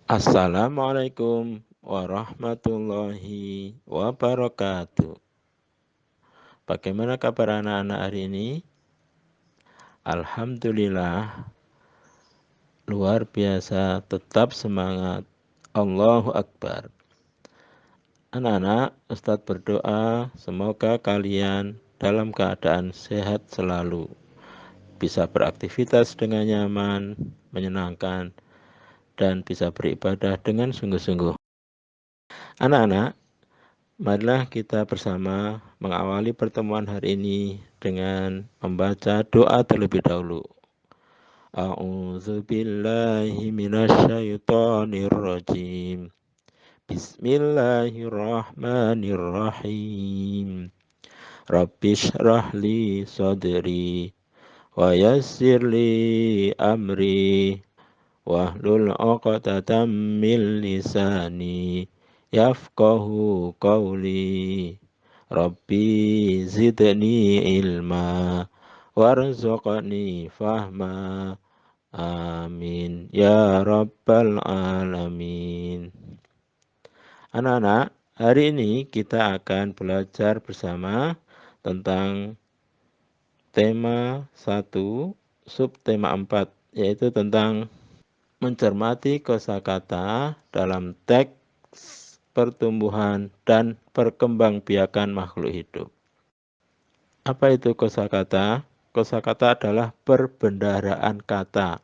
Assalamualaikum warahmatullahi wabarakatuh. Bagaimana kabar anak-anak hari ini? Alhamdulillah, luar biasa, tetap semangat. Allahu Akbar. Anak-anak, Ustadz berdoa semoga kalian dalam keadaan sehat selalu, bisa beraktivitas dengan nyaman, menyenangkan, dan bisa beribadah dengan sungguh-sungguh. Anak-anak, marilah kita bersama mengawali pertemuan hari ini dengan membaca doa terlebih dahulu. A'udzu billahi minasyaitonir rajim. Bismillahirrahmanirrahim. Rabbishrah li sadri wa yassir li amri wahlul 'uqdatam min lisani yafqahu qawli. Rabbi zidni ilma warzuqni fahma. Amin ya rabbal alamin. Anak-anak, hari ini kita akan belajar bersama tentang tema 1, subtema 4, yaitu tentang mencermati kosakata dalam teks pertumbuhan dan perkembangbiakan makhluk hidup. Apa itu kosakata? Kosakata adalah perbendaharaan kata.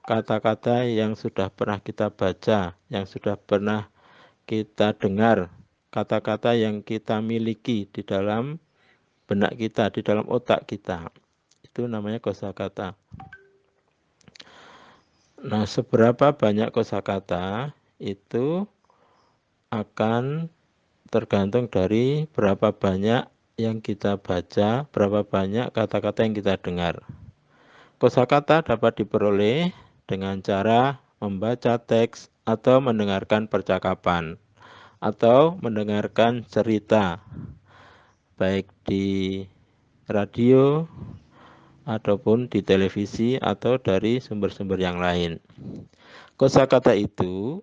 Kata-kata yang sudah pernah kita baca, yang sudah pernah kita dengar, kata-kata yang kita miliki di dalam benak kita, di dalam otak kita. Itu namanya kosakata. Nah, seberapa banyak kosakata itu akan tergantung dari berapa banyak yang kita baca, berapa banyak kata-kata yang kita dengar. Kosakata dapat diperoleh dengan cara membaca teks atau mendengarkan percakapan atau mendengarkan cerita, baik di radio ataupun di televisi atau dari sumber-sumber yang lain. Kosakata itu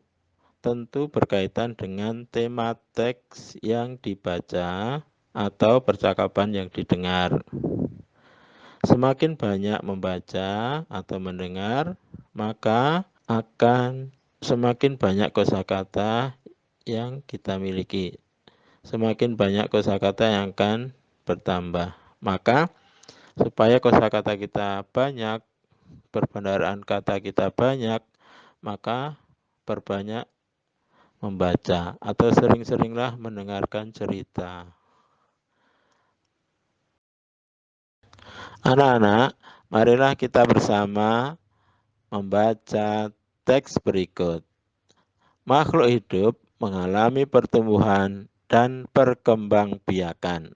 tentu berkaitan dengan tema teks yang dibaca atau percakapan yang didengar. Semakin banyak membaca atau mendengar, maka akan semakin banyak kosakata yang kita miliki. Semakin banyak kosakata yang akan bertambah. Maka supaya kosakata kita banyak, perbendaharaan kata kita banyak, maka perbanyak membaca atau sering-seringlah mendengarkan cerita. Anak-anak, marilah kita bersama membaca teks berikut. Makhluk hidup mengalami pertumbuhan dan perkembangbiakan.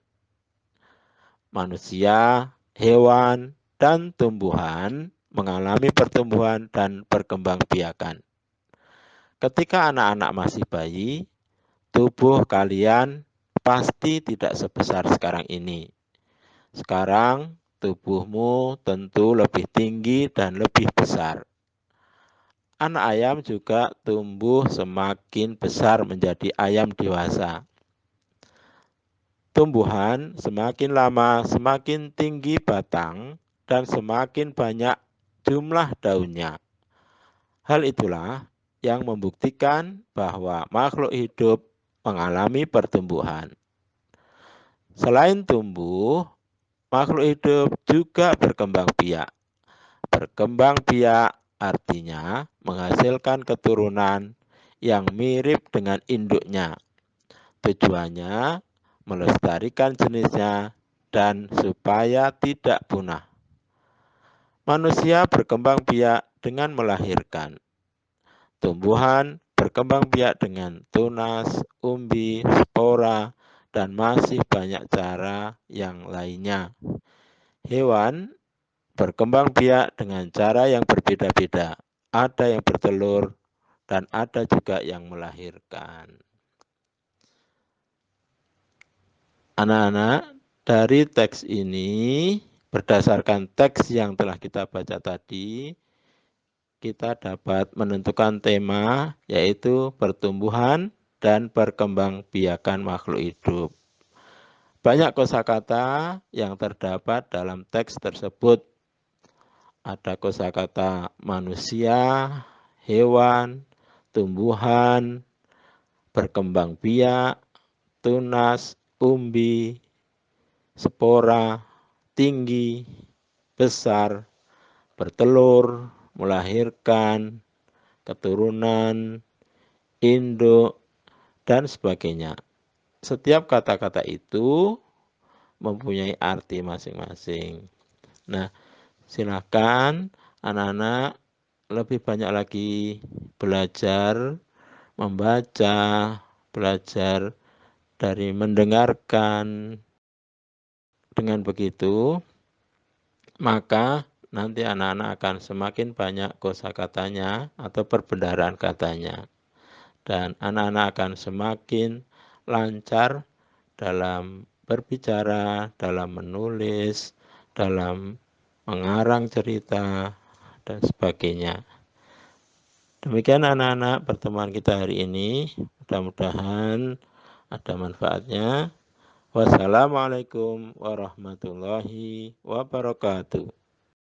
Manusia, hewan, dan tumbuhan mengalami pertumbuhan dan perkembangbiakan. Ketika anak-anak masih bayi, tubuh kalian pasti tidak sebesar sekarang ini. Sekarang tubuhmu tentu lebih tinggi dan lebih besar. Anak ayam juga tumbuh semakin besar menjadi ayam dewasa. Tumbuhan semakin lama semakin tinggi batang dan semakin banyak jumlah daunnya. Hal itulah yang membuktikan bahwa makhluk hidup mengalami pertumbuhan. Selain tumbuh, makhluk hidup juga berkembang biak. Berkembang biak artinya menghasilkan keturunan yang mirip dengan induknya. Tujuannya melestarikan jenisnya dan supaya tidak punah. Manusia berkembang biak dengan melahirkan. Tumbuhan berkembang biak dengan tunas, umbi, spora, dan masih banyak cara yang lainnya. Hewan berkembang biak dengan cara yang berbeda-beda. Ada yang bertelur dan ada juga yang melahirkan. Anak-anak, dari teks ini, berdasarkan teks yang telah kita baca tadi, kita dapat menentukan tema, yaitu pertumbuhan dan perkembangbiakan makhluk hidup. Banyak kosakata yang terdapat dalam teks tersebut. Ada kosakata manusia, hewan, tumbuhan, berkembang biak, tunas, umbi, spora, tinggi, besar, bertelur, melahirkan, keturunan, induk, dan sebagainya. Setiap kata-kata itu mempunyai arti masing-masing. Nah, silakan anak-anak lebih banyak lagi belajar membaca, belajar dari mendengarkan. Dengan begitu, maka nanti anak-anak akan semakin banyak kosakatanya atau perbendaharaan katanya. Dan anak-anak akan semakin lancar dalam berbicara, dalam menulis, dalam mengarang cerita, dan sebagainya. Demikian anak-anak pertemuan kita hari ini. Mudah-mudahan ada manfaatnya. Wassalamualaikum warahmatullahi wabarakatuh.